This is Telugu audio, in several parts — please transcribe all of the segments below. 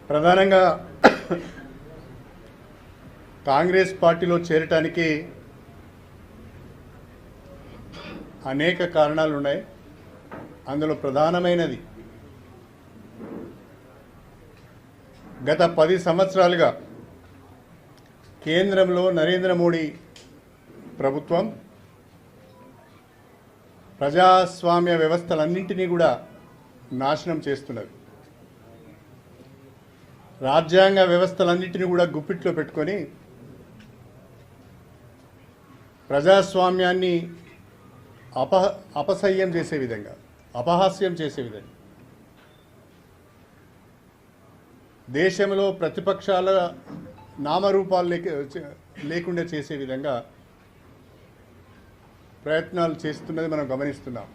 ప్రధానంగా కాంగ్రెస్ పార్టీలో చేరటానికి అనేక కారణాలు ఉన్నాయి. అందులో ప్రధానమైనది గత 10 సంవత్సరాలుగా కేంద్రంలో నరేంద్ర మోడీ ప్రభుత్వం ప్రజాస్వామ్య వ్యవస్థలన్నింటినీ కూడా నాశనం చేస్తున్నది. రాజ్యాంగ వ్యవస్థలన్నింటినీ కూడా గుప్పిట్లో పెట్టుకొని ప్రజాస్వామ్యాన్ని అపసహ్యం చేసే విధంగా, అపహాస్యం చేసే విధంగా, దేశంలో ప్రతిపక్షాల నామరూపాలు లేకుండా చేసే విధంగా ప్రయత్నాలు చేస్తున్నది మనం గమనిస్తున్నాం.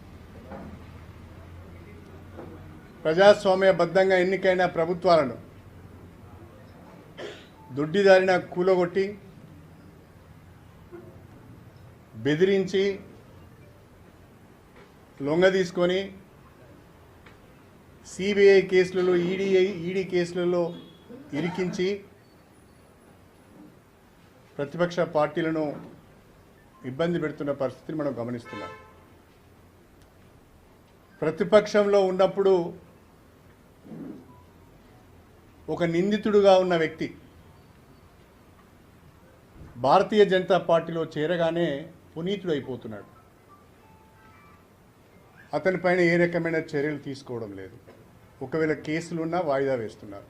ప్రజాస్వామ్యబద్ధంగా ఎన్నికైన ప్రభుత్వాలను దొడ్డిదారిన కూలగొట్టి, బెదిరించి, లొంగ తీసుకొని సిబిఐ కేసులలో, ఈడీ కేసులలో ఇరికించి ప్రతిపక్ష పార్టీలను ఇబ్బంది పెడుతున్న పరిస్థితిని మనం గమనిస్తున్నాం. ప్రతిపక్షంలో ఉన్నప్పుడు ఒక నిందితుడుగా ఉన్న వ్యక్తి భారతీయ జనతా పార్టీలో చేరగానే పునీతుడైపోతున్నాడు. అతనిపైన ఏ రకమైన చర్యలు తీసుకోవడం లేదు. ఒకవేళ కేసులున్నా వాయిదా వేస్తున్నారు.